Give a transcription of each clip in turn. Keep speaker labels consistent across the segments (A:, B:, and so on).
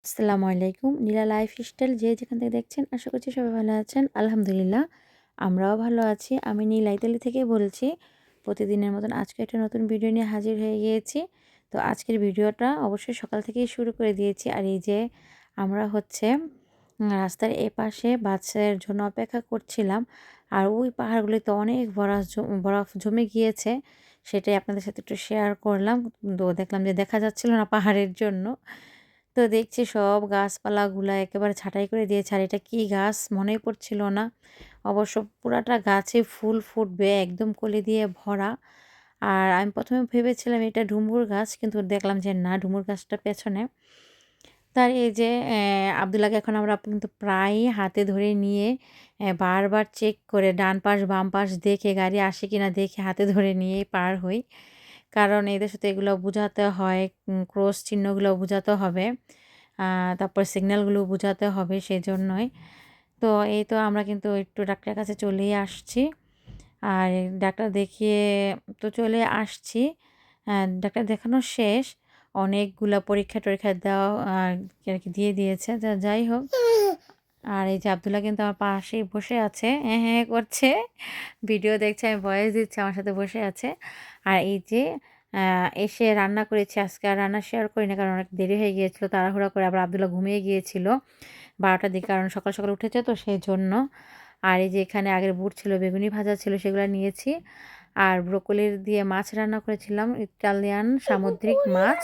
A: আসসালামু আলাইকুম। নীলা লাইফস্টাইল যে যেখান থেকে দেখছেন আশা করছি সবাই ভালো আছেন। আলহামদুলিল্লাহ আমরাও ভালো আছি। আমি নীলা ইতালি থেকে বলছি। প্রতিদিনের মতন আজকে একটা নতুন ভিডিও নিয়ে হাজির হয়ে গিয়েছি। তো আজকের ভিডিওটা অবশ্যই সকাল থেকেই শুরু করে দিয়েছি। আর এই যে আমরা হচ্ছে রাস্তার এপাশে বাসের জন্য অপেক্ষা করছিলাম। আর ওই পাহাড়গুলিতে অনেক বরফ জমে গিয়েছে। সেটাই আপনাদের সাথে একটু শেয়ার করলাম। তো দেখলাম যে দেখা যাচ্ছিল না পাহাড়ের জন্য। তো দেখছি সব গাছপালাগুলা একেবারে ছাঁটাই করে দিয়েছে। আর এটা কি গাছ মনেই পড়ছিল না। অবশ্য পুরাটা গাছে ফুল ফুটবে, একদম কলি দিয়ে ভরা। আর আমি ১ম এ ভেবেছিলাম এটা ডুমুর গাছ, কিন্তু দেখলাম যে না, ডুমুর গাছটা পেছনে। তার এই যে আব্দুল্লাহকে এখন আমরা কিন্তু প্রায়ই হাতে ধরে নিয়ে বারবার চেক করে ডান পাশ বাম পাশ দেখে গাড়ি আসে কিনা দেখে হাতে ধরে নিয়েই পার হই। কারণ এদের সাথে এগুলো বুঝাতে হয়, ক্রস চিহ্নগুলো বুঝাতে হবে। তারপর সিগন্যালগুলো বুঝাতে হবে, সেজন্যই। তো এই তো আমরা কিন্তু একটু ডাক্তারের কাছে চলেই আসছি। আর ডাক্তার দেখিয়ে তো চলে আসছি। ডাক্তার দেখানো শেষ। অনেকগুলা পরীক্ষা-টরীক্ষা দেওয়া আরকি দিয়ে দিয়েছে। যাই হোক। আর এই যে আব্দুল্লাহ কিন্তু আমার পাশেই বসে আছে। হ্যাঁ, হ্যাঁ করছে। ভিডিও দেখছে, আমি ভয়েস দিচ্ছি, আমার সাথে বসে আছে। আর এই যে আ এসে রান্না করেছি। আজকে আর রান্না শেয়ার করি না, কারণ অনেক দেরি হয়ে গিয়েছিল। তাড়াহুড়া করে আবার আব্দুল্লাহ ঘুমিয়ে গিয়েছিল ১২ টার দিকে, কারণ সকাল, সকাল উঠেছে তো সেজন্য। আর এই যে এখানে আগের বুট ছিল, বেগুনি ভাজা ছিল, সেগুলা নিয়েছি। আর ব্রোকলি দিয়ে মাছ রান্না করেছিলাম, ইটালিয়ান সামুদ্রিক মাছ।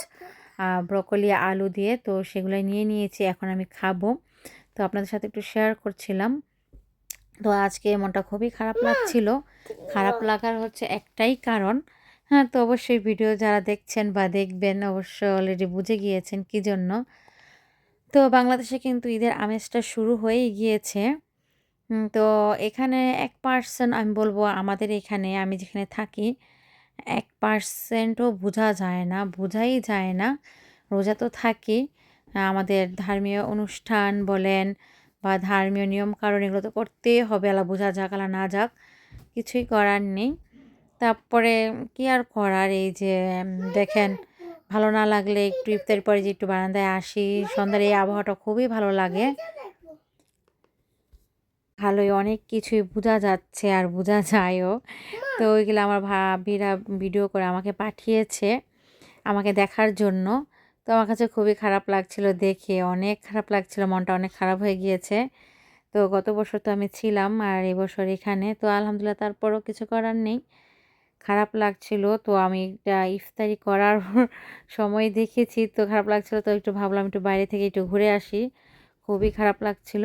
A: ব্রোকলি আলু দিয়ে, তো সেগুলাই নিয়ে নিয়েছি। এখন আমি খাবো। তো আপনাদের সাথে একটু শেয়ার করছিলাম। তো আজকে মনটা খুবই খারাপ লাগছিল। খারাপ লাগার হচ্ছে একটাই কারণ। হ্যাঁ, তো অবশ্যই ভিডিও যারা দেখছেন বা দেখবেন অবশ্য অলরেডি বুঝে গিয়েছেন কী জন্য। তো বাংলাদেশে কিন্তু ঈদের আমেজটা শুরু হয়েই গিয়েছে। তো এখানে 1% আমি বলব, আমাদের এখানে আমি যেখানে থাকি 1% ও বোঝা যায় না, বোঝাই যায় না। রোজা তো থাকি। আমাদের ধর্মীয় অনুষ্ঠান বলেন বা ধর্মীয় নিয়মকানুন এগুলো তো করতেই হবে, আলা বোঝা যাক আলা না যাক, কিছুই করার নেই। তারপরে কি আর করার, এই যে দেখেন, ভালো না লাগলে একটু ইফতারের পরে যে একটু বারান্দায় আসি, সন্ধ্যার এই আবহাওয়াটা খুবই ভালো লাগে। ভালোই অনেক কিছুই বোঝা যাচ্ছে আর বোঝা যায়ও। তো ওইগুলো আমার ভাবিরা ভিডিও করে আমাকে পাঠিয়েছে, আমাকে দেখার জন্য। তো আমার কাছে খুবই খারাপ লাগছিল দেখে, অনেক খারাপ লাগছিল, মনটা অনেক খারাপ হয়ে গিয়েছে। তো গত বছর তো আমি ছিলাম আর এবছর এখানে। তো আলহামদুলিল্লাহ তারপরও কিছু করার নেই। খারাপ লাগছিল। তো আমি একটা ইফতারি করার সময় দেখেছি, তো খারাপ লাগছিল, তো একটু ভাবলাম একটু বাইরে থেকে একটু ঘুরে আসি। খুবই খারাপ লাগছিল।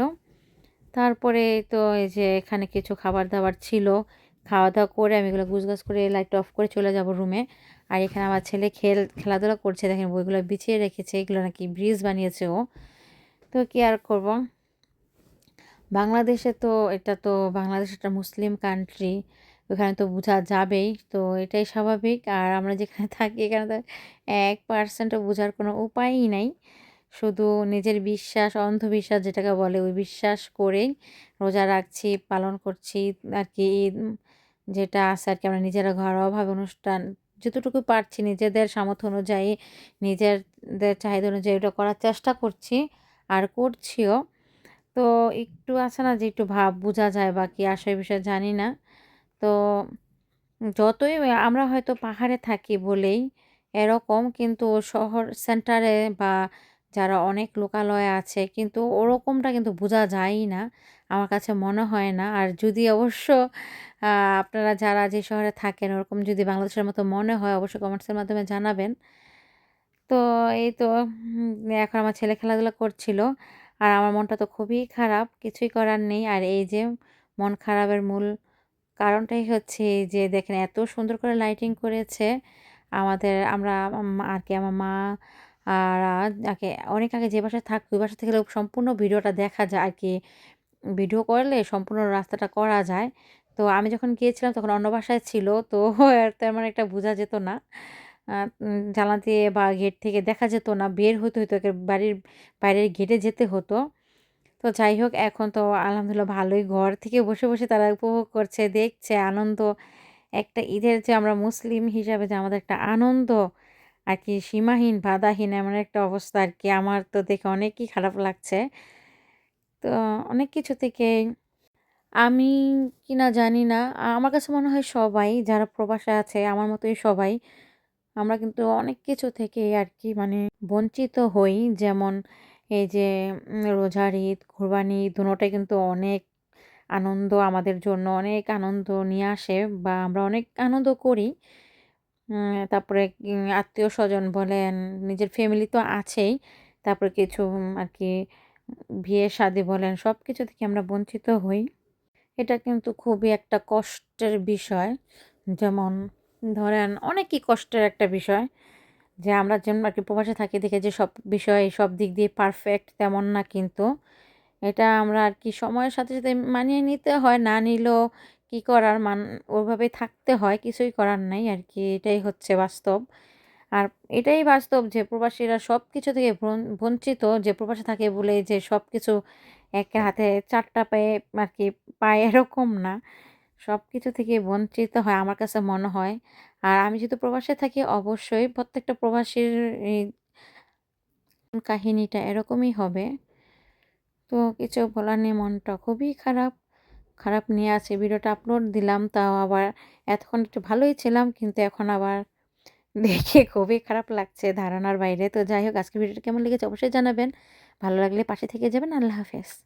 A: তারপরে তো এই যে এখানে কিছু খাবার-দাবার ছিল। খাওয়া-দাওয়া করে আমি এগুলো গুছগাছ করে লাইটটা অফ করে চলে যাব রুমে। আর এখানে আমার ছেলে খেলাধুলা করছে। দেখেন বইগুলো বিছিয়ে রেখেছে। এগুলো নাকি ব্রিজ বানিয়েছে ও। তো কি আর করব। বাংলাদেশে তো এটা তো বাংলাদেশ একটা মুসলিম কান্ট্রি। ওখানে তো বোঝা যাবেই। তো এটাই স্বাভাবিক। আর আমরা যেখানে থাকি এখানে তো 1% ও বোঝার কোনো উপায়ই নাই। শুধু নিজের বিশ্বাস, অন্ধবিশ্বাস যেটাকে বলে, ওই বিশ্বাস করেই রোজা রাখছি, পালন করছি আরকি। ঈদ যেটা আছে আরকি, আমরা নিজেরা ঘরোয়াভাবে অনুষ্ঠান যতটুকু পারছি নিজেদের সামর্থ্য অনুযায়ী, নিজেদের চাহিদা অনুযায়ী ওটা করার চেষ্টা করছি আর করছিও। তো একটু আছে না যে একটু ভাব বোঝা যায় বা কি আসে, এই বিষয়ে জানি না। তো যতই আমরা হয়তো পাহাড়ে থাকি বলেই এরকম, কিন্তু শহর সেন্টারে বা যারা অনেক লোকালয়ে আছে কিন্তু ওরকমটা কিন্তু বোঝা যায়ই না। আমার কাছে মনে হয় না। আর যদি অবশ্য আ আপনারা যারা যে শহরে থাকেন ওরকম যদি বাংলাদেশের মতো মনে হয়, অবশ্যই কমেন্টসের মাধ্যমে জানাবেন। তো এই তো এখন আমার ছেলে খেলাধুলা করছিল। আর আমার মনটা তো খুবই খারাপ। কিছুই করার নেই। আর এই যে মন খারাপের মূল কারণটাই হচ্ছে এই যে দেখেন এত সুন্দর করে লাইটিং করেছে। আমরা আরকি আমার মা আর আগে অনেক আগে যে বাসায় থাকতো ওই বাসা থেকে সম্পূর্ণ ভিডিওটা দেখা যায় আরকি। ভিডিও করলে সম্পূর্ণ রাস্তাটা করা যায়। তো আমি যখন গিয়েছিলাম তখন অন্য বাসায় ছিল। তো তেমন একটা বোঝা যেত না। আ জানালা দিয়ে বা গেট থেকে দেখা যেত না। বের হতে হতো, বাড়ির বাইরের গেটে যেতে হতো। তো যাই হোক, এখন তো আলহামদুলিল্লাহ ভালোই ঘর থেকে বসে, বসে তারা উপভোগ করছে, দেখছে আনন্দ। একটা ঈদের যে আমরা মুসলিম হিসাবে যে আমাদের একটা আনন্দ আর কি সীমাহীন বাধাহীন এমন একটা অবস্থা আর কি। আমার তো দেখে অনেকই খারাপ লাগছে। তো অনেক কিছু থেকেই আমি কিনা জানি না। আমার কাছে মনে হয় সবাই যারা প্রবাসে আছে আমার মতোই সবাই আমরা কিন্তু অনেক কিছু থেকেই আর কি মানে বঞ্চিত হই। যেমন এই যে রোজার ঈদ, কোরবানি ঈদ দোনোটাই কিন্তু অনেক আনন্দ আমাদের জন্য অনেক আনন্দ নিয়ে আসে বা আমরা অনেক আনন্দ করি। তারপরে আত্মীয়স্বজন বলেন, নিজের ফ্যামিলি তো আছেই। তারপরে কিছু আরকি বিয়ে-শাদী বলেন সবকিছু থেকে আমরা বঞ্চিত হই। এটা কিন্তু খুবই একটা কষ্টের বিষয়। যেমন ধরেন অনেকই কষ্টের একটা বিষয়। যে আমরা যেমন আরকি প্রবাসে থাকি দেখে যে সব বিষয় সব দিক দিয়ে পারফেক্ট তেমন না কিন্তু। এটা আমরা আরকি সময়ের সাথে, সাথে মানিয়ে নিতে হয়। না নিলেও কি করার ওভাবেই থাকতে হয়। কিছুই করার নাই আরকি। এটাই হচ্ছে বাস্তব। আর এটাই বাস্তব যে প্রবাসীরা সবকিছু থেকে বঞ্চিত যে প্রবাসে থাকে বলেই যে সবকিছু একা হাতে ৪ টা পায়ে আরকি পায় এরকম না। সবকিছু থেকে বঞ্চিত হয় আমার কাছে মনে হয়। আর আমি যেহেতু প্রবাসে থাকি অবশ্যই প্রত্যেকটা প্রবাসীর এই কাহিনীটা এরকমই হবে। তো কিছু বলার নেই মনটা খুবই খারাপ। খারাপ নিয়ে আছি ভিডিওটা আপলোড দিলাম তাও আবার এতক্ষণ একটু ভালোই ছিলাম কিন্তু এখন আবার দেখে খুবই খারাপ লাগছে ধারণার বাইরে। তো যাই হোক আজকের ভিডিওটা কেমন লেগেছে অবশ্যই জানাবেন। ভালো লাগলে পাশে থেকে যাবেন। আল্লাহ হাফেজ।